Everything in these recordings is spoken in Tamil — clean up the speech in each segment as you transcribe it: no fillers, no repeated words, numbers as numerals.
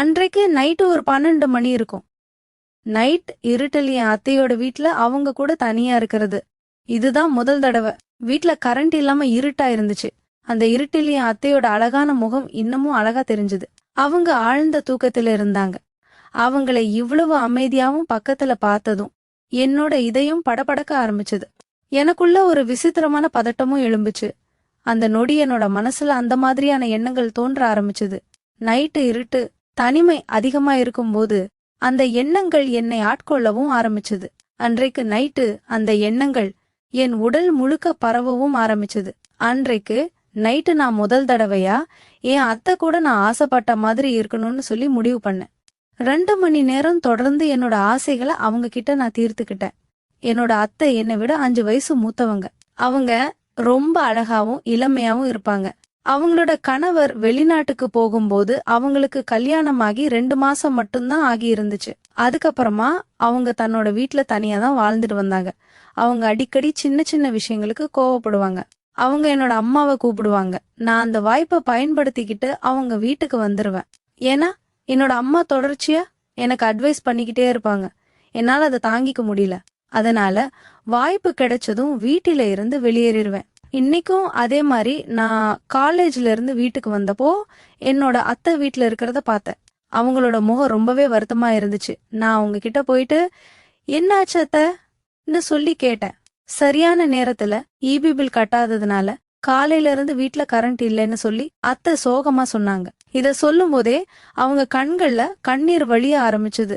அன்றைக்கு நைட்டு ஒரு 12 மணி இருக்கும். நைட் இருட்டில் என் அத்தையோட வீட்ல அவங்க கூட தனியா இருக்கிறது. இதுதான் முதல் தடவை. வீட்ல கரண்ட் இல்லாம இருட்டா இருந்துச்சு. அந்த இருட்டில் என் அத்தையோட அழகான முகம் இன்னமும் அழகா தெரிஞ்சது. அவங்க ஆழ்ந்த தூக்கத்துல இருந்தாங்க. அவங்களை இவ்வளவு அமைதியாவும் பக்கத்துல பார்த்ததும் என்னோட இதயம் படபடக்க ஆரம்பிச்சது. எனக்குள்ள ஒரு விசித்திரமான பதட்டமும் எழும்புச்சு. அந்த நொடி என்னோட மனசுல அந்த மாதிரியான எண்ணங்கள் தோன்ற ஆரம்பிச்சது. நைட்டு இருட்டு, தனிமை அதிகமா இருக்கும்போது அந்த எண்ணங்கள் என்னை ஆட்கொள்ளவும் ஆரம்பிச்சது. அன்றைக்கு நைட்டு அந்த எண்ணங்கள் என் உடல் முழுக்க பரவவும் ஆரம்பிச்சது. அன்றைக்கு நைட்டு நான் முதல் தடவையா என் அத்தை கூட நான் ஆசைப்பட்ட மாதிரி இருக்கணும்னு சொல்லி முடிவு பண்ணேன். 2 மணி நேரம் தொடர்ந்து என்னோட ஆசைகளை அவங்க கிட்ட நான் தீர்த்துக்கிட்டேன். என்னோட அத்தை என்னை விட 5 வயசு மூத்தவங்க. அவங்க ரொம்ப அழகாவும் இளமையாவும் இருப்பாங்க. அவங்களோட கணவர் வெளிநாட்டுக்கு போகும்போது அவங்களுக்கு கல்யாணமாகி 2 மாசம் மட்டும்தான் ஆகி இருந்துச்சு. அதுக்கப்புறமா அவங்க தன்னோட வீட்டுல தனியா தான் வாழ்ந்துட்டு வந்தாங்க. அவங்க அடிக்கடி சின்ன சின்ன விஷயங்களுக்கு கோவப்படுவாங்க. அவங்க என்னோட அம்மாவை கூப்பிடுவாங்க. நான் அந்த வாய்ப்பை பயன்படுத்திக்கிட்டு அவங்க வீட்டுக்கு வந்துருவேன். ஏன்னா என்னோட அம்மா தொடர்ச்சியா எனக்கு அட்வைஸ் பண்ணிக்கிட்டே இருப்பாங்க. என்னால அதை தாங்கிக்க முடியல. அதனால வாய்ப்பு கிடைச்சதும் வீட்டில இருந்து வெளியேறிடுவேன். இன்னைக்கும் அதே மாதிரி நான் காலேஜ்ல இருந்து வீட்டுக்கு வந்தப்போ என்னோட அத்தை வீட்டுல இருக்கிறத பார்த்தேன். அவங்களோட முகம் ரொம்பவே வருத்தமா இருந்துச்சு. நான் அவங்க கிட்ட போயிட்டு, என்னாச்சு அத்தைன்னு சொல்லி கேட்டேன். சரியான நேரத்துல ஈபி பில் கட்டாததுனால காலையில இருந்து வீட்டுல கரண்ட் இல்லைன்னு சொல்லி அத்தை சோகமா சொன்னாங்க. இத சொல்லும் போதே அவங்க கண்கள்ல கண்ணீர் வழிய ஆரம்பிச்சது.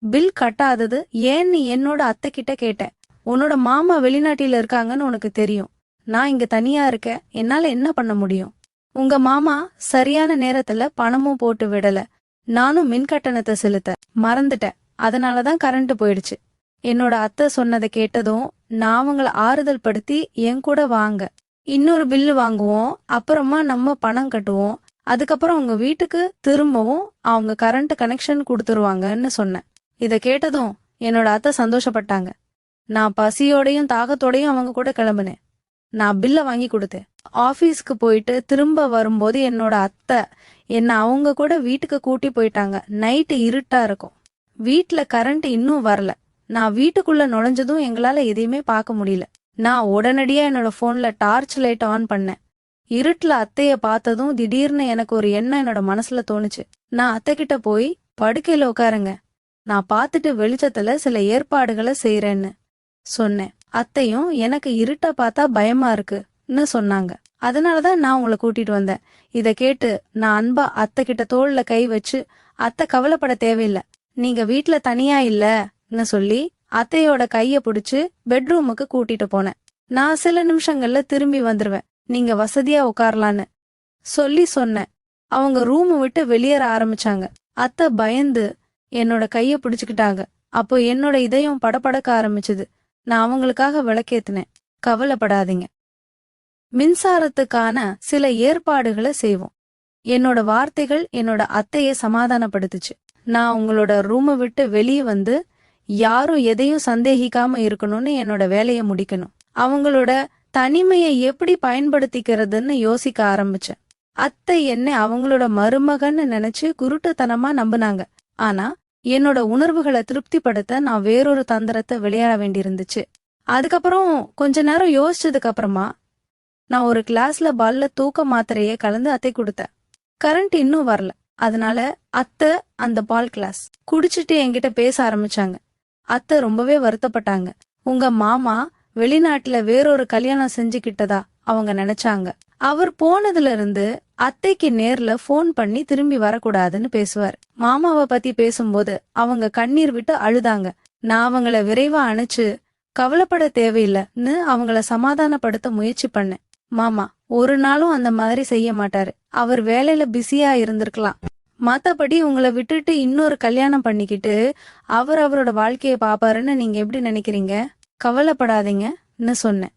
பில் கட்டாதது ஏன்னு என்னோட அத்தை கிட்ட கேட்டேன். உன்னோட மாமா வெளிநாட்டில இருக்காங்கன்னு உனக்கு தெரியும். நான் இங்க தனியா இருக்கேன். என்னால என்ன பண்ண முடியும்? உங்க மாமா சரியான நேரத்துல பணமும் போட்டு விடல. நானும் மின் கட்டணத்தை செலுத்த மறந்துட்டேன். அதனாலதான் கரண்ட் போயிடுச்சு. என்னோட அத்தை சொன்னதை கேட்டதும் நான் அவங்கள ஆறுதல் படுத்தி என் கூட வாங்க, இன்னொரு பில்லு வாங்குவோம், அப்புறமா நம்ம பணம் கட்டுவோம், அதுக்கப்புறம் உங்க வீட்டுக்கு திரும்பவும் அவங்க கரண்ட் கனெக்ஷன் கொடுத்துருவாங்கன்னு சொன்னேன். இத கேட்டதும் என்னோட அத்தை சந்தோஷப்பட்டாங்க. நான் பசியோடையும் தாகத்தோடையும் அவங்க கூட கிளம்புனேன். நான் பில்ல வாங்கி கொடுத்தேன். ஆபீஸ்க்கு போயிட்டு திரும்ப வரும்போது என்னோட அத்தை என்ன அவங்க கூட வீட்டுக்கு கூட்டி போயிட்டாங்க. நைட்டு இருட்டா இருக்கும். வீட்டுல கரண்ட் இன்னும் வரல. நான் வீட்டுக்குள்ள நுழைஞ்சதும் எங்களால எதையுமே பார்க்க முடியல. நான் உடனடியா என்னோட போன்ல டார்ச் லைட் ஆன் பண்ணேன். இருட்டுல அத்தைய பார்த்ததும் திடீர்னு எனக்கு ஒரு எண்ணம் என்னோட மனசுல தோணுச்சு. நான் அத்தை கிட்ட போய், படுக்கையில உட்காருங்க, நான் பார்த்துட்டு வெளிச்சத்துல சில ஏற்பாடுகளை செய்யறேன்னு சொன்னேன். அத்தையும் எனக்கு இருட்ட பார்த்தா பயமா இருக்குன்னு சொன்னாங்க. அதனாலதான் நான் உங்களை கூட்டிட்டு வந்தேன். இத கேட்டு நான் அன்பா அத்தை கிட்ட தோள்ல கை வச்சு, அத்தை கவலைப்பட தேவையில்லை, நீங்க வீட்டுல தனியா இல்லன்னு சொல்லி அத்தையோட கைய பிடிச்சு பெட்ரூமுக்கு கூட்டிட்டு போனேன். நான் சில நிமிஷங்கள்ல திரும்பி வந்துருவேன், நீங்க வசதியா உட்காரலான்னு சொல்லி சொன்னேன். அவங்க ரூம் விட்டு வெளியேற ஆரம்பிச்சாங்க. அத்தை பயந்து என்னோட கைய பிடிச்சுக்கிட்டாங்க. அப்போ என்னோட இதயம் படபடக்க ஆரம்பிச்சது. நான் அவங்களுக்காக விளக்கேத்தினேன். கவலைப்படாதீங்க, மின்சாரத்துக்கான சில ஏற்பாடுகளை செய்வோம். என்னோட வார்த்தைகள் என்னோட அத்தைய சமாதானப்படுத்துச்சு. நான் உங்களோட ரூமை விட்டு வெளியே வந்து யாரும் எதையும் சந்தேகிக்காம இருக்கணும்னு என்னோட வேலையை முடிக்கணும். அவங்களோட தனிமையை எப்படி பயன்படுத்திக்கிறதுன்னு யோசிக்க ஆரம்பிச்சேன். அத்தை என்னை அவங்களோட மருமகன்னு நினைச்சு குருட்டுத்தனமா நம்புனாங்க. ஆனா என்னோட உணர்வுகளை திருப்திப்படுத்த நான் வேறொரு தந்திரத்தை விளையாட வேண்டியிருந்துச்சு. அதுக்கப்புறம் கொஞ்ச நேரம் யோசிச்சதுக்கு அப்புறமா நான் ஒரு கிளாஸ்ல பல்ல தூக்க மாத்திரையை கலந்து அத்தை கொடுத்தேன். கரண்ட் இன்னும் வரல. அதனால அத்தை அந்த பால் கிளாஸ் குடிச்சிட்டு என்கிட்ட பேச ஆரம்பிச்சாங்க. அத்தை ரொம்பவே வருத்தப்பட்டாங்க. உங்க மாமா வெளிநாட்டுல வேறொரு கல்யாணம் செஞ்சுக்கிட்டதா அவங்க நினைச்சாங்க. அவர் போனதுல இருந்து அத்தைக்கு நேர்ல போன் பண்ணி திரும்பி வரக்கூடாதுன்னு பேசுவார். மாமாவை பத்தி பேசும்போது அவங்க கண்ணீர் விட்டு அழுதாங்க. நான் அவங்கள விரைவா அணைச்சு கவலைப்பட தேவையில்லைன்னு அவங்கள சமாதானப்படுத்த முயற்சி பண்ணேன். மாமா ஒரு நாளும் அந்த மாதிரி செய்ய மாட்டாரு. அவர் வேலையில பிஸியா இருந்திருக்கலாம். மத்தபடி உங்களை விட்டுட்டு இன்னொரு கல்யாணம் பண்ணிக்கிட்டு அவர் அவரோட வாழ்க்கைய பாப்பாருன்னு நீங்க எப்படி நினைக்கிறீங்க? கவலைப்படாதீங்கன்னு சொன்னேன்.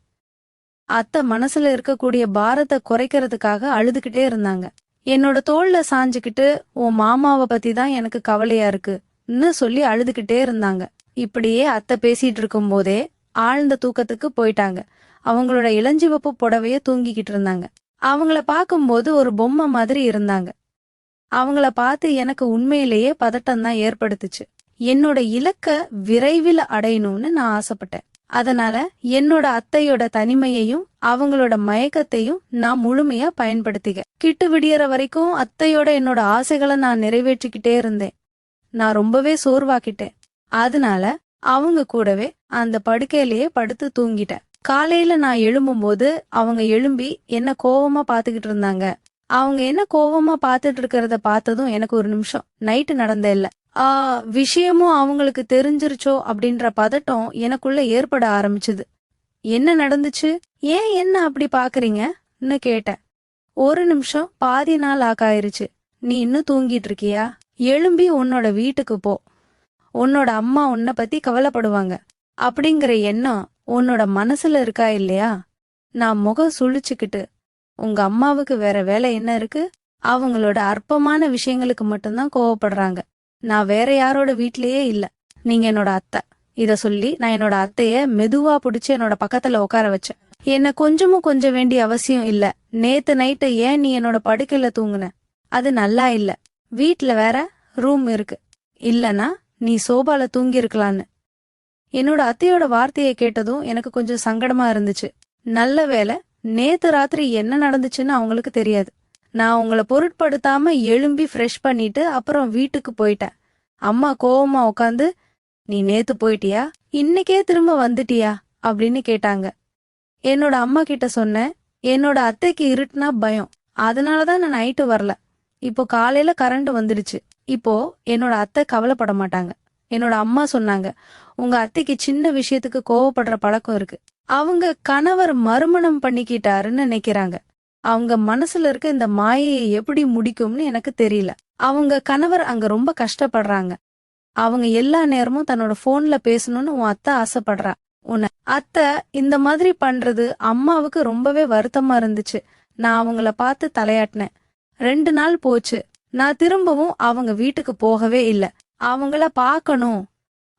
அத்தை மனசுல இருக்கக்கூடிய பாரத்தை குறைக்கிறதுக்காக அழுதுகிட்டே இருந்தாங்க. என்னோட தோல்ல சாஞ்சுக்கிட்டு, உன் மாமாவை பத்தி தான் எனக்கு கவலையா இருக்குன்னு சொல்லி அழுதுகிட்டே இருந்தாங்க. இப்படியே அத்தை பேசிட்டு இருக்கும் போதே ஆழ்ந்த தூக்கத்துக்கு போயிட்டாங்க. அவங்களோட இளஞ்சிவப்பு புடவைய தூங்கிக்கிட்டு இருந்தாங்க. அவங்கள பார்க்கும்போது ஒரு பொம்மை மாதிரி இருந்தாங்க. அவங்கள பார்த்து எனக்கு உண்மையிலேயே பதட்டம் தான் ஏற்படுத்துச்சு. என்னோட இலக்க விரைவில் அடையணும்னு நான் ஆசைப்பட்டேன். அதனால என்னோட அத்தையோட தனிமையையும் அவங்களோட மயக்கத்தையும் நான் முழுமையா பயன்படுத்திக்க. கிட்டு விடியற வரைக்கும் அத்தையோட என்னோட ஆசைகளை நான் நிறைவேற்றிக்கிட்டே இருந்தேன். நான் ரொம்பவே சோர்வாக்கிட்டேன். அதனால அவங்க கூடவே அந்த படுக்கையிலேயே படுத்து தூங்கிட்டேன். காலையில நான் எழும்பும்போது அவங்க எழும்பி என்ன கோவமா பாத்துக்கிட்டு இருந்தாங்க. அவங்க என்ன கோவமா பாத்துட்டு இருக்கிறத பார்த்ததும் எனக்கு ஒரு நிமிஷம் நைட்டு நடந்த இல்ல விஷயமும் அவங்களுக்கு தெரிஞ்சிருச்சோ அப்படின்ற பதட்டம் எனக்குள்ள ஏற்பட ஆரம்பிச்சுது. என்ன நடந்துச்சு, ஏன் என்ன அப்படி பாக்குறீங்கன்னு கேட்டேன். ஒரு நிமிஷம் பாதி நாள் ஆக்காயிருச்சு. நீ இன்னும் தூங்கிட்டு இருக்கியா? எழும்பி உன்னோட வீட்டுக்கு போ. உன்னோட அம்மா உன்னை பத்தி கவலைப்படுவாங்க அப்படிங்கிற எண்ணம் உன்னோட மனசுல இருக்கா இல்லையா? நான் முகம் சுழிச்சுக்கிட்டு, உங்க அம்மாவுக்கு வேற வேலை என்ன இருக்கு? அவங்களோட அற்பமான விஷயங்களுக்கு மட்டும்தான் கோவப்படுறாங்க. நான் வேற யாரோட வீட்லயே இல்ல, நீங்க என்னோட அத்தை. இத சொல்லி நான் என்னோட அத்தைய மெதுவா பிடிச்சு என்னோட பக்கத்துல உட்கார வச்சேன். என்ன கொஞ்சமும் கொஞ்சம் வேண்டிய அவசியம் இல்ல. நேத்து நைட்டு ஏன் நீ என்னோட படுக்கையில தூங்குன? அது நல்லா இல்ல. வீட்ல வேற ரூம் இருக்கு, இல்லனா நீ சோபால தூங்கி இருக்கலான்னு. என்னோட அத்தையோட வார்த்தையை கேட்டதும் எனக்கு கொஞ்சம் சங்கடமா இருந்துச்சு. நல்ல வேளை நேத்து ராத்திரி என்ன நடந்துச்சுன்னு அவங்களுக்கு தெரியாது. நான் உங்களை பொருட்படுத்தாம எழும்பி ஃப்ரெஷ் பண்ணிட்டு அப்புறம் வீட்டுக்கு போயிட்டேன். அம்மா கோவமா உட்காந்து, நீ நேத்து போயிட்டியா, இன்னைக்கே திரும்ப வந்துட்டியா அப்படின்னு கேட்டாங்க. என்னோட அம்மா கிட்ட சொன்னேன், என்னோட அத்தைக்கு இருட்டுனா பயம், அதனாலதான் நான் நைட்டு வரல. இப்போ காலையில கரண்ட் வந்துடுச்சு. இப்போ என்னோட அத்தை கவலைப்பட மாட்டாங்க. என்னோட அம்மா சொன்னாங்க, உங்க அத்தைக்கு சின்ன விஷயத்துக்கு கோவப்படுற பழக்கம் இருக்கு. அவங்க கணவர் மறுமணம் பண்ணிக்கிட்டாருன்னு நினைக்கிறாங்க. அவங்க மனசுல இருக்க இந்த மாயையை எப்படி முடிக்கும்னு எனக்கு தெரியல. அவங்க கணவர் அங்க ரொம்ப கஷ்டப்படுறாங்க. அவங்க எல்லா நேரமும் தன்னோட போன்ல பேசணும்னு உன் அத்தை ஆசைப்படுறா. உன்னை அத்தை இந்த மாதிரி பண்றது அம்மாவுக்கு ரொம்பவே வருத்தமா இருந்துச்சு. நான் அவங்கள பார்த்து தலையாட்டினேன். 2 நாள் போச்சு. நான் திரும்பவும் அவங்க வீட்டுக்கு போகவே இல்லை. அவங்கள பார்க்கணும்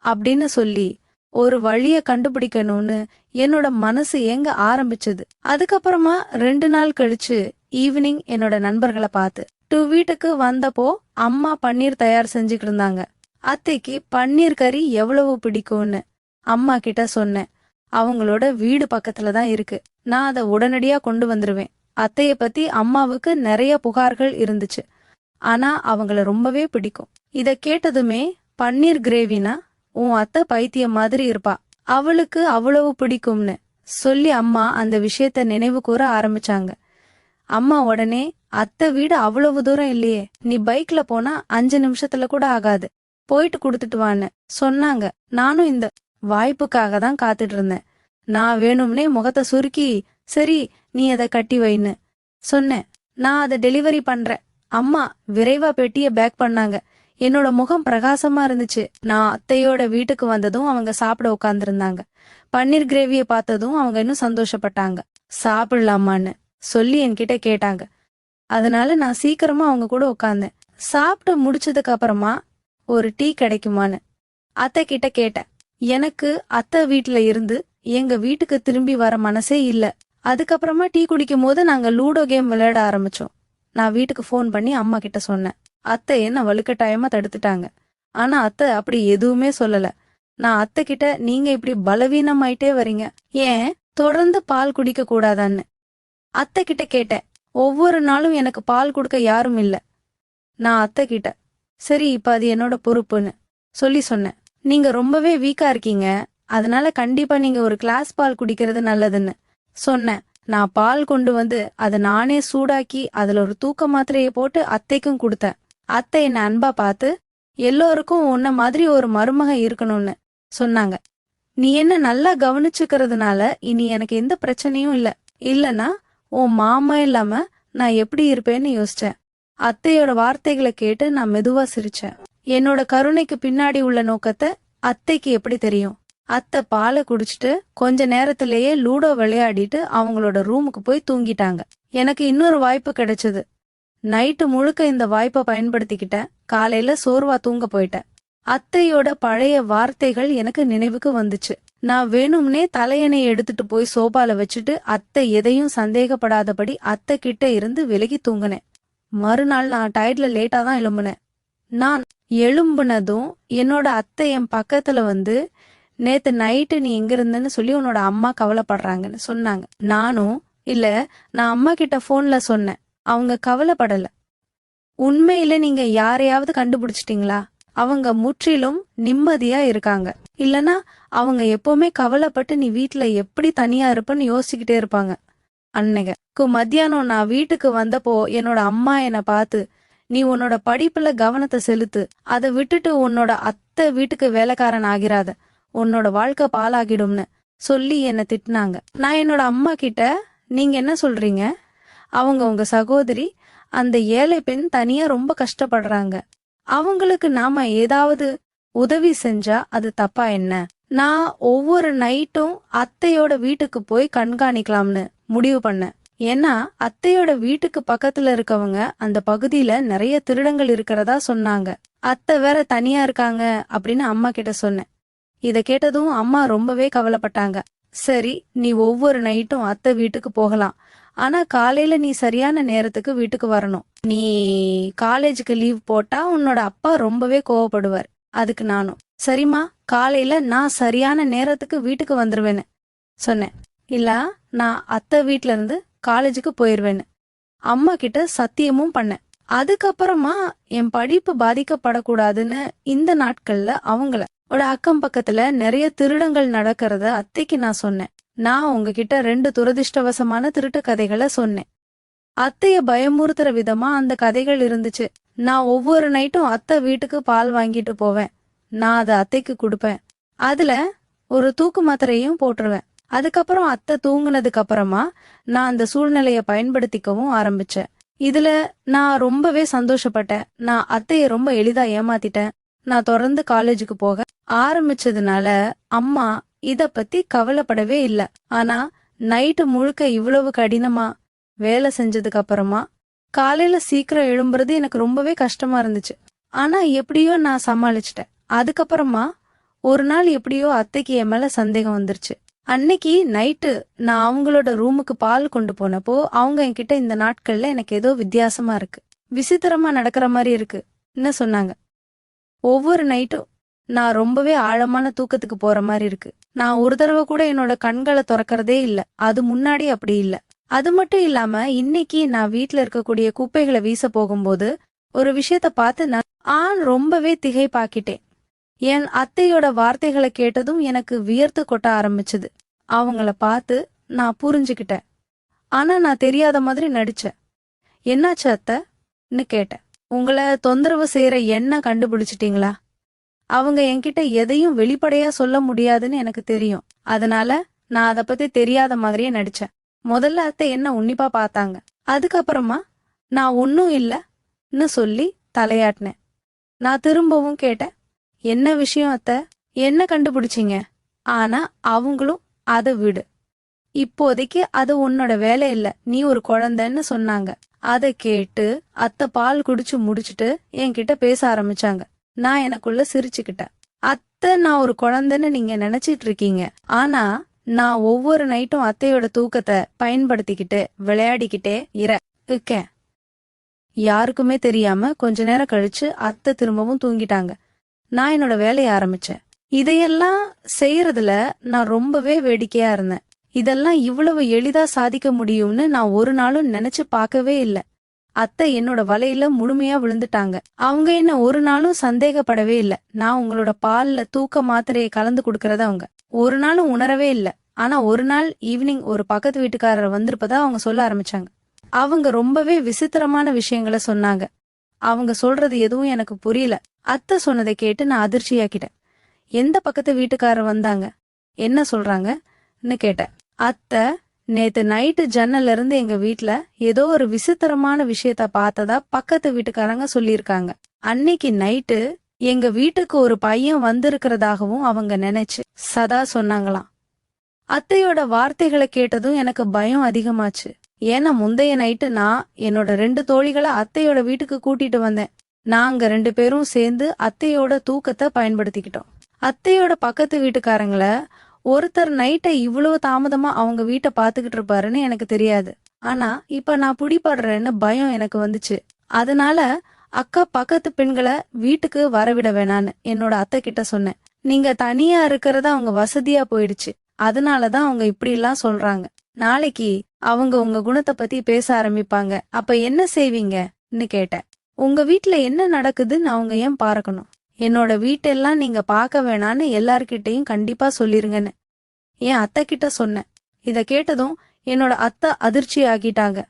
அப்படின்னு சொல்லி ஒரு வழிய கண்டுபிடிக்கணும்னு என்னோட மனசு ஏங்க ஆரம்பிச்சது. அதுக்கப்புறமா 2 நாள் கழிச்சு ஈவினிங் என்னோட நண்பர்களை பார்த்து வீட்டுக்கு வந்தப்போ அம்மா பன்னீர் தயார் செஞ்சுக்கிட்டு இருந்தாங்க. அத்தைக்கு பன்னீர் கறி எவ்வளவு பிடிக்கும்னு அம்மா கிட்ட சொன்னேன். அவங்களோட வீடு பக்கத்துல தான் இருக்கு, நான் அதை உடனடியா கொண்டு வந்துருவேன். அத்தைய பத்தி அம்மாவுக்கு நிறைய புகார்கள் இருந்துச்சு, ஆனா அவங்கள ரொம்பவே பிடிக்கும். இத கேட்டதுமே, பன்னீர் கிரேவினா உன் அத்தை பைத்தியம் மாதிரி இருப்பா, அவளுக்கு அவ்வளவு பிடிக்கும்னு சொல்லி அம்மா அந்த விஷயத்த நினைவு கூற ஆரம்பிச்சாங்க. அம்மா உடனே, அத்தை வீடு அவ்வளவு தூரம் இல்லையே, நீ பைக்ல போனா 5 நிமிஷத்துல கூட ஆகாது, போயிட்டு குடுத்துட்டு வான்னு சொன்னாங்க. நானும் இந்த வாய்ப்புக்காக தான் காத்துட்டு இருந்தேன். நான் வேணும்னே முகத்தை சுருக்கி, சரி நீ அதை கட்டி வைன்னு சொன்னேன். நான் அதை டெலிவரி பண்றேன். அம்மா விரைவா பெட்டிய பேக் பண்ணாங்க. என்னோட முகம் பிரகாசமா இருந்துச்சு. நான் அத்தையோட வீட்டுக்கு வந்ததும் அவங்க சாப்பிட உட்கார்ந்துருந்தாங்க. பன்னீர் கிரேவிய பார்த்ததும் அவங்க இன்னும் சந்தோஷப்பட்டாங்க. சாப்பிடலாமான்னு சொல்லி என்கிட்ட கேட்டாங்க. அதனால நான் சீக்கிரமா அவங்க கூட உட்கார்ந்தேன். சாப்பிட்டு முடிச்சதுக்கு அப்புறமா ஒரு டீ கிடைக்குமான்னு அத்தை கிட்ட கேட்டேன். எனக்கு அத்தை வீட்டுல இருந்து எங்க வீட்டுக்கு திரும்பி வர மனசே இல்ல. அதுக்கப்புறமா டீ குடிக்கும் போது நாங்க லூடோ கேம் விளையாட ஆரம்பிச்சோம். நான் வீட்டுக்கு ஃபோன் பண்ணி அம்மா கிட்ட சொன்னேன். அத்தை என்ன வலுக்கட்டாயமா தடுத்துட்டாங்க. ஆனா அத்தை அப்படி எதுவுமே சொல்லல. நான் அத்தை கிட்ட, நீங்க இப்படி பலவீனமாயிட்டே வரீங்க, ஏன் தொடர்ந்து பால் குடிக்க கூடாதான்னு அத்தை கிட்ட கேட்டேன். ஒவ்வொரு நாளும் எனக்கு பால் கொடுக்க யாரும் இல்ல. நான் அத்தை கிட்ட, சரி இப்ப அது என்னோட பொறுப்புன்னு சொல்லி சொன்னேன். நீங்க ரொம்பவே வீக்கா இருக்கீங்க, அதனால கண்டிப்பா நீங்க ஒரு கிளாஸ் பால் குடிக்கிறது நல்லதுன்னு சொன்னேன். நான் பால் கொண்டு வந்து அதை நானே சூடாக்கி அதுல ஒரு தூக்க மாத்திரையை போட்டு அத்தைக்கும் கொடுத்தேன். அத்தை என்ன அன்பா பார்த்து, எல்லோருக்கும் உன்ன மாதிரி ஒரு மருமக இருக்கணும்னு சொன்னாங்க. நீ என்ன நல்லா கவனிச்சுக்கிறதுனால இனி எனக்கு எந்த பிரச்சனையும் இல்ல. இல்லனா உன் மாமா இல்லாம நான் எப்படி இருப்பேன்னு யோசிச்சேன். அத்தையோட வார்த்தைகளை கேட்டு நான் மெதுவா சிரிச்சேன். என்னோட கருணைக்கு பின்னாடி உள்ள நோக்கத்தை அத்தைக்கு எப்படி தெரியும்? அத்தை பாலை குடிச்சிட்டு கொஞ்ச நேரத்திலேயே லூடோ விளையாடிட்டு அவங்களோட ரூமுக்கு போய் தூங்கிட்டாங்க. எனக்கு இன்னொரு வாய்ப்பு கிடைச்சது. நைட்டு முழுக்க இந்த வாய்ப்பை பயன்படுத்திக்கிட்டேன். காலையில சோர்வா தூங்க போயிட்டேன். அத்தையோட பழைய வார்த்தைகள் எனக்கு நினைவுக்கு வந்துச்சு. நான் வேணும்னே தலையணையை எடுத்துட்டு போய் சோபால வச்சுட்டு அத்தை எதையும் சந்தேகப்படாதபடி அத்தை கிட்ட இருந்து விலகி தூங்கினேன். மறுநாள் நான் டயர்ட்ல லேட்டா தான் எழும்புனேன். நான் எழும்புனதும் என்னோட அத்தை என் பக்கத்துல வந்து, நேத்து நைட்டு நீ எங்க இருந்தன்னு சொல்லி உன்னோட அம்மா கவலைப்படுறாங்கன்னு சொன்னாங்க. நானும் இல்ல, நான் அம்மா கிட்ட போன்ல சொன்னேன். அவங்க கவலைப்படல. உண்மையில நீங்க யாரையாவது கண்டுபிடிச்சிட்டீங்களா? அவங்க முற்றிலும் நிம்மதியா இருக்காங்க. இல்லனா அவங்க எப்பவுமே கவலைப்பட்டு நீ வீட்ல எப்படி தனியா இருப்பன்னு யோசிச்சுக்கிட்டே இருப்பாங்க. அன்னைக்கு மத்தியானம் நான் வீட்டுக்கு வந்தப்போ என்னோட அம்மா என்னை பார்த்து, நீ உன்னோட படிப்புல கவனத்தை செலுத்து, அதை விட்டுட்டு உன்னோட அத்தை வீட்டுக்கு வேலைக்காரன் ஆகிராத, உன்னோட வாழ்க்கை பாலாகிடும்னு சொல்லி என்னை திட்டினாங்க. நான் என்னோட அம்மா கிட்ட, நீங்க என்ன சொல்றீங்க? அவங்க உங்க சகோதரி, அந்த ஏழை பெண் தனியா ரொம்ப கஷ்டப்படுறாங்க, அவங்களுக்கு நாம ஏதாவது உதவி செஞ்சா அது தப்பா என்ன? நான் ஒவ்வொரு நைட்டும் அத்தையோட வீட்டுக்கு போய் கண்காணிக்கலாம்னு முடிவு பண்ணேன். ஏன்னா அத்தையோட வீட்டுக்கு பக்கத்துல இருக்கவங்க அந்த பகுதியில நிறைய திருடங்கள் இருக்கிறதா சொன்னாங்க. அத்தை வேற தனியா இருக்காங்க அப்படின்னு அம்மா கிட்ட சொன்னேன். இத கேட்டதும் அம்மா ரொம்பவே கவலைப்பட்டாங்க. சரி, நீ ஒவ்வொரு நைட்டும் அத்தை வீட்டுக்கு போகலாம், ஆனா காலையில நீ சரியான நேரத்துக்கு வீட்டுக்கு வரணும். நீ காலேஜுக்கு லீவ் போட்டா உன்னோட அப்பா ரொம்பவே கோவப்படுவார். அதுக்கு நானும் சரிம்மா, காலையில நான் சரியான நேரத்துக்கு வீட்டுக்கு வந்துருவேன்னு சொன்னேன். இல்ல, நான் அத்தை வீட்ல இருந்து காலேஜுக்கு போயிருவேன்னு அம்மா கிட்ட சத்தியமும் பண்ணேன். அதுக்கப்புறமா என் படிப்பு பாதிக்கப்படக்கூடாதுன்னு இந்த நாட்கள்ல அவங்கள அக்கம் பக்கத்துல நிறைய திருடங்கள் நடக்கிறத அத்தைக்கு நான் சொன்னேன். நான் உங்ககிட்ட 2 துரதிருஷ்டவசமான திருட்டு கதைகளை சொன்னேன். அத்தைய பயமுறுத்துற விதமா அந்த கதைகள் இருந்துச்சு. நான் ஒவ்வொரு நைட்டும் அத்தை வீட்டுக்கு பால் வாங்கிட்டு போவேன். நான் அதை அத்தைக்கு கொடுப்பேன். அதுல ஒரு தூக்கு மாத்திரையும் போட்டுருவேன். அதுக்கப்புறம் அத்தை தூங்குனதுக்கு அப்புறமா நான் அந்த சூழ்நிலைய பயன்படுத்திக்கவும் ஆரம்பிச்சேன். இதுல நான் ரொம்பவே சந்தோஷப்பட்டேன். நான் அத்தைய ரொம்ப எளிதா ஏமாத்திட்டேன். நான் தொடர்ந்து காலேஜுக்கு போக ஆரம்பிச்சதுனால அம்மா இத பத்தி கவலைப்படவே இல்ல. ஆனா நைட்டு முழுக்க இவ்வளவு கடினமா வேலை செஞ்சதுக்கு அப்புறமா காலையில சீக்கிரம் எழும்புறது எனக்கு ரொம்பவே கஷ்டமா இருந்துச்சு. ஆனா எப்படியோ நான் சமாளிச்சிட்டேன். அதுக்கப்புறமா ஒரு நாள் எப்படியோ அத்தைக்கு என் மேல சந்தேகம் வந்துருச்சு. அன்னைக்கு நைட்டு நான் அவங்களோட ரூமுக்கு பால் கொண்டு போனப்போ அவங்க என்கிட்ட, இந்த நாட்கள்ல எனக்கு ஏதோ வித்தியாசமா இருக்கு, விசித்திரமா நடக்கிற மாதிரி இருக்கு என்ன சொன்னாங்க. ஒவ்வொரு நைட்டும் நான் ரொம்பவே ஆழமான தூக்கத்துக்கு போற மாதிரி இருக்கு. நான் ஒரு தடவை கூட என்னோட கண்களை திறக்கறதே இல்ல. அது முன்னாடி அப்படி இல்ல. அது மட்டும் இல்லாம இன்னைக்கு நான் வீட்டுல இருக்கக்கூடிய குப்பைகளை வீச போகும்போது ஒரு விஷயத்த பார்த்து நான் ரொம்பவே திகைப்பாக்கிட்டேன். என் அத்தையோட வார்த்தைகளை கேட்டதும் எனக்கு வியர்த்து கொட்ட ஆரம்பிச்சது. அவங்கள பார்த்து நான் புரிஞ்சுக்கிட்டேன். ஆனா நான் தெரியாத மாதிரி நடிச்சேன். என்னாச்சு அத்தைன்னு கேட்டேன். உங்களை தொந்தரவு செய்யற என்ன கண்டுபிடிச்சிட்டீங்களா? அவங்க என்கிட்ட எதையும் வெளிப்படையா சொல்ல முடியாதுன்னு எனக்கு தெரியும். அதனால நான் அதை பத்தி தெரியாத மாதிரியே நடிச்சேன். முதல்ல அத்தை என்ன உன்னிப்பா பார்த்தாங்க. அதுக்கப்புறமா நான் ஒன்னும் இல்லன்னு சொல்லி தலையாட்டினேன். நான் திரும்பவும் கேட்டேன், என்ன விஷயம் அத்தை? என்ன கண்டுபிடிச்சிங்க? ஆனா அவங்களும் அதை விடு, இப்போதைக்கு அது உன்னோட வேலை இல்ல, நீ ஒரு குழந்தைன்னு சொன்னாங்க. அதை கேட்டு அத்தை பால் குடிச்சு முடிச்சுட்டு என்கிட்ட பேச ஆரம்பிச்சாங்க. நான் எனக்குள்ள சிரிச்சுக்கிட்டேன். அத்தை, நான் ஒரு குழந்தைன்னு நீங்க நினைச்சிட்டு இருக்கீங்க. ஆனா நான் ஒவ்வொரு நைட்டும் அத்தையோட தூக்கத்தை பயன்படுத்திக்கிட்டு விளையாடிக்கிட்டே இருக்கேன். யாருக்குமே தெரியாம கொஞ்ச நேரம் கழிச்சு அத்தை திரும்பவும் தூங்கிட்டாங்க. நான் என்னோட வேலையை ஆரம்பிச்சேன். இதையெல்லாம் செய்யறதுல நான் ரொம்பவே வேடிக்கையா இருந்தேன். இதெல்லாம் இவ்வளவு எளிதா சாதிக்க முடியும்னு நான் ஒரு நாளும் நினைச்சு பார்க்கவே இல்லை. அத்தை என்னோட வலையில முழுமையா விழுந்துட்டாங்க. அவங்க என்ன ஒரு நாளும் சந்தேகப்படவே இல்லை. நான் உங்களோட பால்ல தூக்க மாத்திரையை கலந்து கொடுக்கறத அவங்க ஒரு நாளும் உணரவே இல்லை. ஆனா ஒரு நாள் ஈவினிங் ஒரு பக்கத்து வீட்டுக்காரர் வந்திருப்பதா அவங்க சொல்ல ஆரம்பிச்சாங்க. அவங்க ரொம்பவே விசித்திரமான விஷயங்களை சொன்னாங்க. அவங்க சொல்றது எதுவும் எனக்கு புரியல. அத்தை சொன்னதை கேட்டு நான் அதிர்ச்சியாக்கிட்டேன். எந்த பக்கத்து வீட்டுக்காரர் வந்தாங்க, என்ன சொல்றாங்கன்னு கேட்டேன். அத்தை, நேத்து நைட்டு ஜன்னல்ல இருந்து எங்க வீட்ல ஏதோ ஒரு விசித்திரமான விஷயத்த பார்த்ததா பக்கத்து வீட்டுக்காரங்க சொல்லியிருக்காங்க. அன்னைக்கு நைட்டு எங்க வீட்டுக்கு ஒரு பையன் வந்திருக்கிறதாகவும் அவங்க நினைச்சு சதா சொன்னாங்களாம். அத்தையோட வார்த்தைகளை கேட்டதும் எனக்கு பயம் அதிகமாச்சு. ஏன்னா முந்தைய நைட்டு நான் என்னோட 2 தோழிகளை அத்தையோட வீட்டுக்கு கூட்டிட்டு வந்தேன். நாங்க 2 பேரும் சேர்ந்து அத்தையோட தூக்கத்தை பயன்படுத்திக்கிட்டோம். அத்தையோட பக்கத்து வீட்டுக்காரங்கள ஒருத்தர் நைட்டை இவ்வளவு தாமதமா அவங்க வீட்டை பாத்துக்கிட்டு இருப்பாருன்னு எனக்கு தெரியாது. ஆனா இப்ப நான் பிடிபடுறேன்னு பயம் எனக்கு வந்துச்சு. அதனால அக்கா பக்கத்து பெண்களை வீட்டுக்கு வரவிட வேணான்னு என்னோட அத்தை கிட்ட சொன்னேன். நீங்க தனியா இருக்கிறது அவங்க வசதியா போயிடுச்சு, அதனாலதான் அவங்க இப்படி எல்லாம் சொல்றாங்க. நாளைக்கு அவங்க உங்க குணத்தை பத்தி பேச ஆரம்பிப்பாங்க, அப்ப என்ன செய்வீங்கன்னு கேட்டேன். உங்க வீட்ல என்ன நடக்குதுன்னு அவங்க ஏன் பார்க்கணும்? என்னோட வீட்டெல்லாம் நீங்க பார்க்க வேணான்னு எல்லார்கிட்டயும் கண்டிப்பா சொல்லிருங்கன்னு என் அத்தை கிட்ட சொன்னேன். இத கேட்டதும் என்னோட அத்தை அதிர்ச்சி ஆகிட்டாங்க.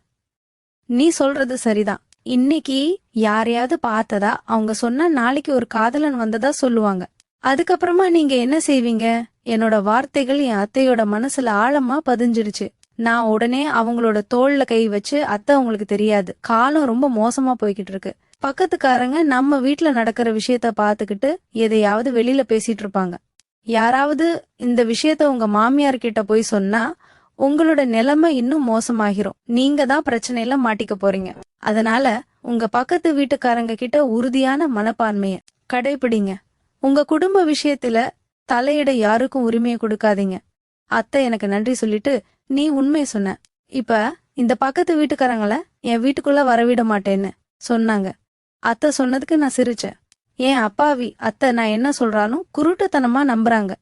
நீ சொல்றது சரிதான். இன்னைக்கு யாரையாவது பார்த்ததா அவங்க சொன்னா நாளைக்கு ஒரு காதலன் வந்ததா சொல்லுவாங்க. அதுக்கப்புறமா நீங்க என்ன செய்வீங்க? என்னோட வார்த்தைகள் என் அத்தையோட மனசுல ஆழமா பதிஞ்சிருச்சு. நான் உடனே அவங்களோட தோள்ல கை வச்சு, அத்தை உங்களுக்கு தெரியாது, காலம் ரொம்ப மோசமா போய்கிட்டு இருக்கு. பக்கத்துக்காரங்க நம்ம வீட்ல நடக்கிற விஷயத்த பாத்துக்கிட்டு எதையாவது வெளியில பேசிட்டு இருப்பாங்க. யாராவது இந்த விஷயத்த உங்க மாமியார் கிட்ட போய் சொன்னா உங்களோட நிலைமை இன்னும் மோசமாகிரும். நீங்க தான் பிரச்சனையில மாட்டிக்க போறீங்க. அதனால உங்க பக்கத்து வீட்டுக்காரங்க கிட்ட உறுதியான மனப்பான்மைய கடைபிடிங்க. உங்க குடும்ப விஷயத்துல தலையிட யாருக்கும் உரிமையை கொடுக்காதீங்க. அத்தை எனக்கு நன்றி சொல்லிட்டு, நீ உண்மை சொன்ன, இப்ப இந்த பக்கத்து வீட்டுக்காரங்கள என் வீட்டுக்குள்ள வரவிட மாட்டேன்னு சொன்னாங்க. அத்தை சொன்னதுக்கு நான் சிரிச்சேன். ஏன் அப்பாவி அத்தை நான் என்ன சொல்றாலும் குருட்டுத்தனமா நம்புறாங்க.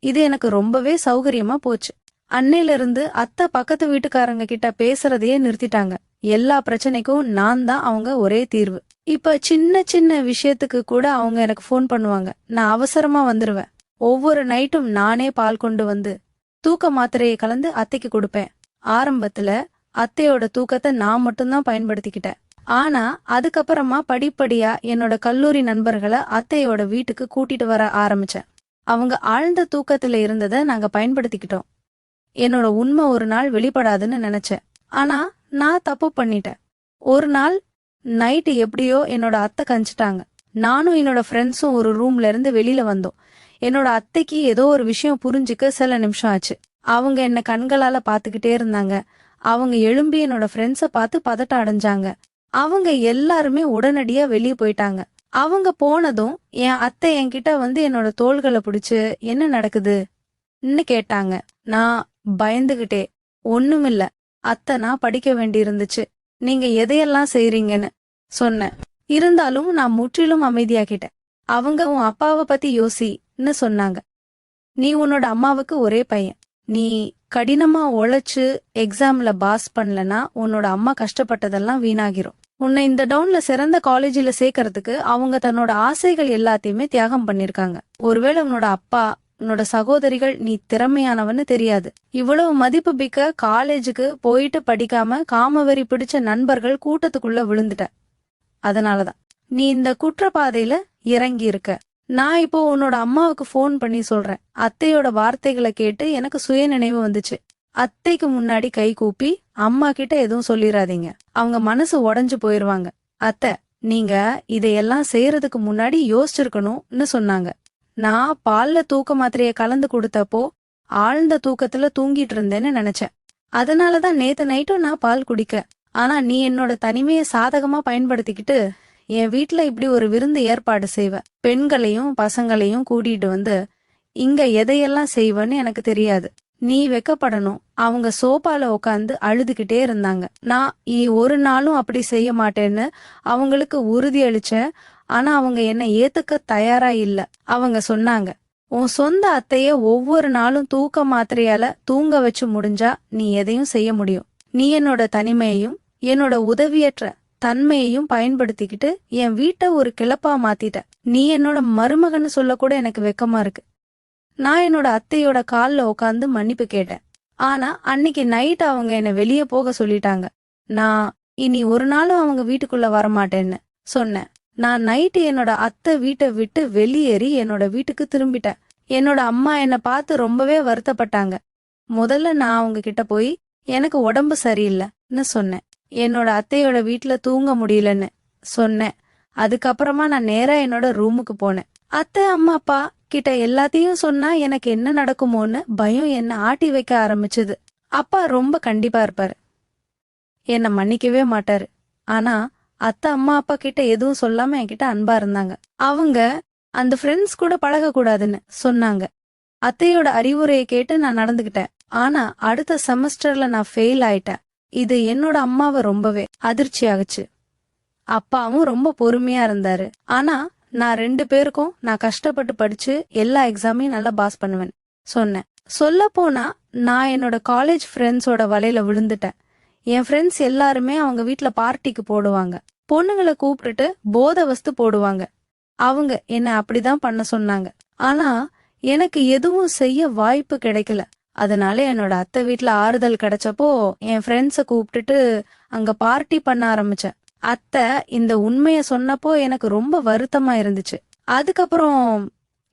இது எனக்கு ரொம்பவே சௌகரியமா போச்சு. அன்னையில இருந்து அத்தை பக்கத்து வீட்டுக்காரங்க கிட்ட பேசுறதையே நிறுத்திட்டாங்க. எல்லா பிரச்சனைக்கும் நான் தான் அவங்க ஒரே தீர்வு. இப்ப சின்ன சின்ன விஷயத்துக்கு கூட அவங்க எனக்கு ஃபோன் பண்ணுவாங்க. நான் அவசரமா வந்துருவேன். ஒவ்வொரு நைட்டும் நானே பால் கொண்டு வந்து தூக்க மாத்திரையை கலந்து அத்தைக்கு கொடுப்பேன். ஆரம்பத்துல அத்தையோட தூக்கத்தை நான் மட்டும்தான் பயன்படுத்திக்கிட்டேன். ஆனா அதுக்கப்புறமா படிப்படியா என்னோட கல்லூரி நண்பர்களை அத்தையோட வீட்டுக்கு கூட்டிட்டு வர ஆரம்பிச்சேன். அவங்க ஆழ்ந்த தூக்கத்துல இருந்ததை நாங்க பயன்படுத்திக்கிட்டோம். என்னோட உண்மை ஒரு நாள் வெளிப்படாதுன்னு நினைச்சேன். ஆனா நான் தப்பு பண்ணிட்டேன். ஒரு நாள் நைட்டு எப்படியோ என்னோட அத்தை கஞ்சிட்டாங்க. நானும் என்னோட ஃப்ரெண்ட்ஸும் ஒரு ரூம்ல இருந்து வெளியில வந்தோம். என்னோட அத்தைக்கு ஏதோ ஒரு விஷயம் புரிஞ்சுக்க சில நிமிஷம் ஆச்சு. அவங்க என்ன கண்களால பாத்துக்கிட்டே இருந்தாங்க. அவங்க எழும்பி என்னோட ஃப்ரெண்ட்ஸ பார்த்து பதட்ட அடைஞ்சாங்க. அவங்க எல்லாருமே உடனடியா வெளியே போயிட்டாங்க. அவங்க போனதும் என் அத்தை என்கிட்ட வந்து என்னோட தோள்களை பிடிச்சு என்ன நடக்குதுன்னு கேட்டாங்க. நான் பயந்துகிட்டே, ஒண்ணுமில்ல அத்தை, நான் படிக்க வேண்டி இருந்துச்சு, நீங்க எதையெல்லாம் செய்றீங்கன்னு சொன்னேன். இருந்தாலும் நான் முற்றிலும் அமைதியாக்கிட்டேன். அவங்க உன் அப்பாவை பத்தி யோசின்னு சொன்னாங்க. நீ உன்னோட அம்மாவுக்கு ஒரே பையன். நீ கடினமா உழைச்சு எக்ஸாம்ல பாஸ் பண்ணலனா உன்னோட அம்மா கஷ்டப்பட்டதெல்லாம் வீணாகிரும். உன்னை இந்த டவுன்ல சிறந்த காலேஜில சேர்க்கறதுக்கு அவங்க தன்னோட ஆசைகள் எல்லாத்தையுமே தியாகம் பண்ணிருக்காங்க. ஒருவேளை உன்னோட அப்பா, உன்னோட சகோதரிகள் நீ திறமையானவன்னு தெரியாது. இவ்வளவு மதிப்பு மிக்க காலேஜுக்கு போயிட்டு படிக்காம காமவெறி பிடிச்ச நண்பர்கள் கூட்டத்துக்குள்ள விழுந்துட்ட. அதனாலதான் நீ இந்த குற்றப்பாதையில இறங்கி இருக்க. நான் இப்போ உன்னோட அம்மாவுக்கு ஃபோன் பண்ணி சொல்றேன். அத்தையோட வார்த்தைகளை கேட்டு எனக்கு சுய நினைவு வந்துச்சு. அத்தைக்கு முன்னாடி கை கூப்பி அம்மா கிட்ட எதுவும் சொல்லிடாதீங்க, அவங்க மனசு உடைஞ்சு போயிருவாங்க. அத்தை, நீங்க இதையெல்லாம் செய்யறதுக்கு முன்னாடி யோசிச்சிருக்கணும்னு சொன்னாங்க. நான் பால்ல தூக்க மாத்திரைய கலந்து கொடுத்தப்போ ஆழ்ந்த தூக்கத்துல தூங்கிட்டு இருந்தேன்னு நினைச்சேன். அதனாலதான் நேத்து நைட்டும் நான் பால் குடிக்க. ஆனா நீ என்னோட தனிமையை சாதகமா பயன்படுத்திக்கிட்டு என் வீட்டுல இப்படி ஒரு விருந்து ஏற்பாடு செய்வ. பெண்களையும் பசங்களையும் கூட்டிட்டு வந்து இங்க எதையெல்லாம் செய்வன்னு எனக்கு தெரியாது. நீ வெக்கப்படணும். அவங்க சோபால உட்காந்து அழுதுகிட்டே இருந்தாங்க. நான் ஒரு நாளும் அப்படி செய்ய மாட்டேன்னு அவங்களுக்கு உறுதி அளிச்சேன். ஆனா அவங்க என்ன ஏத்துக்க தயாரா இல்ல. அவங்க சொன்னாங்க, உன் சொந்த அத்தைய ஒவ்வொரு நாளும் தூக்க மாத்திரையால தூங்க வச்சு முடிஞ்சா நீ எதையும் செய்ய முடியும். நீ என்னோட தனிமையையும் என்னோட உதவியற்ற தன்மையையும் பயன்படுத்திக்கிட்டு என் வீட்டை ஒரு கிளப்பா மாத்திட்ட. நீ என்னோட மருமகன்னு சொல்ல கூட எனக்கு வெக்கமா இருக்கு. நான் என்னோட அத்தையோட கால்ல உட்காந்து மன்னிப்பு கேட்டேன். ஆனா அன்னைக்கு நைட் அவங்க என்ன வெளியே போக சொல்லிட்டாங்க. நான் இனி ஒரு நாளும் அவங்க வீட்டுக்குள்ள வரமாட்டேன்னு சொன்னேன். நான் நைட்டு என்னோட அத்தை வீட்டை விட்டு வெளியேறி என்னோட வீட்டுக்கு திரும்பிட்டேன். என்னோட அம்மா என்ன பார்த்து ரொம்பவே வருத்தப்பட்டாங்க. முதல்ல நான் அவங்க கிட்ட போய் எனக்கு உடம்பு சரியில்லைன்னு சொன்னேன். என்னோட அத்தையோட வீட்டுல தூங்க முடியலன்னு சொன்னேன். அதுக்கப்புறமா நான் நேரா என்னோட ரூமுக்கு போனேன். அத்தை அம்மா அப்பா கிட்ட எல்லாத்தையும் சொன்னா எனக்கு என்ன நடக்குமோன்னு பயம் என்ன ஆட்டி வைக்க ஆரம்பிச்சது. அப்பா ரொம்ப கண்டிப்பா இருப்பாரு, என்ன மன்னிக்கவே மாட்டாரு. ஆனா அத்தை அம்மா அப்பா கிட்ட எதுவும் சொல்லாம என்கிட்ட அன்பா இருந்தாங்க. அவங்க அந்த ஃப்ரெண்ட்ஸ் கூட பழக கூடாதுன்னு சொன்னாங்க. அத்தையோட அறிவுரையை கேட்டு நான் நடந்துகிட்டேன். ஆனா அடுத்த செமஸ்டர்ல நான் ஃபெயில் ஆயிட்டேன். இது என்னோட அம்மாவை ரொம்பவே அதிர்ச்சி ஆகுச்சு. அப்பாவும் ரொம்ப பொறுமையா இருந்தாரு. ஆனா நான் 2 பேருக்கும் நான் கஷ்டப்பட்டு படிச்சு எல்லா எக்ஸாமையும் நல்லா பாஸ் பண்ணுவேன் சொன்னேன். சொல்ல போனா நான் என்னோட காலேஜ் ஃப்ரெண்ட்ஸோட வலையில விழுந்துட்டேன். என் ஃப்ரெண்ட்ஸ் எல்லாருமே அவங்க வீட்ல பார்ட்டிக்கு போடுவாங்க. பொண்ணுங்களை கூப்பிட்டுட்டு போதை வஸ்து போடுவாங்க. அவங்க என்ன அப்படிதான் பண்ண சொன்னாங்க. ஆனா எனக்கு எதுவும் செய்ய வாய்ப்பு கிடைக்கல. அதனால என்னோட அத்தை வீட்ல ஆறுதல் கிடைச்சப்போ என் ஃப்ரெண்ட்ஸ கூப்பிட்டுட்டு அங்க பார்ட்டி பண்ண ஆரம்பிச்சேன். அத்தை இந்த உண்மைய சொன்னப்போ எனக்கு ரொம்ப வருத்தமா இருந்துச்சு. அதுக்கப்புறம்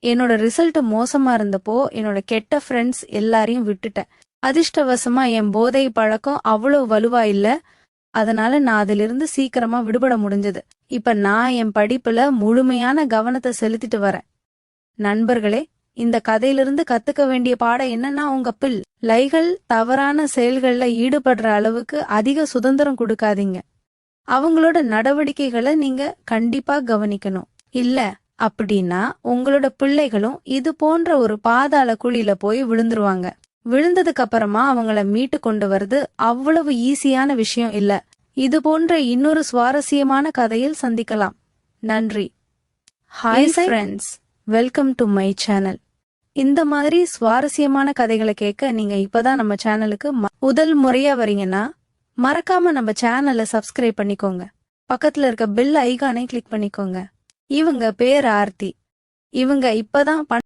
என்னோட ரிசல்ட் மோசமா இருந்தப்போ என்னோட கெட்ட ஃப்ரெண்ட்ஸ் எல்லாரையும் விட்டுட்டேன். அதிர்ஷ்டவசமா என் போதை பழக்கம் அவ்வளவு வலுவா இல்ல. அதனால நான் அதிலிருந்து சீக்கிரமா விடுபட முடிஞ்சது. இப்ப நான் என் படிப்புல முழுமையான கவனத்தை செலுத்திட்டு வரேன். நண்பர்களே, இந்த கதையிலிருந்து கத்துக்க வேண்டிய பாடம் என்னன்னா, உங்க பிள்ளைகள் தவறான செயல்கள்ல ஈடுபடுற அளவுக்கு அதிக சுதந்திரம் கொடுக்காதீங்க. அவங்களோட நடவடிக்கைகளை நீங்க கண்டிப்பா கவனிக்கணும். இல்ல அப்படின்னா உங்களோட பிள்ளைகளும் இது போன்ற ஒரு பாதாள குழியில போய் விழுந்துருவாங்க. விழுந்ததுக்கு அப்புறமா அவங்கள மீட்டு கொண்டு வர்றது அவ்வளவு ஈஸியான விஷயம் இல்ல. இது போன்ற இன்னொரு சுவாரஸ்யமான கதையில் சந்திக்கலாம். நன்றி. Hi friends, welcome to my channel. இந்த மாதிரி சுவாரஸ்யமான கதைகளை கேட்க நீங்க இப்பதான் நம்ம சேனலுக்கு முதல் முறையா வரீங்கன்னா மறக்காம நம்ம சேனலை சப்ஸ்கிரைப் பண்ணிக்கோங்க. பக்கத்துல இருக்க பெல் ஐகானை கிளிக் பண்ணிக்கோங்க. இவங்க பேர் ஆர்த்தி. இவங்க இப்பதான்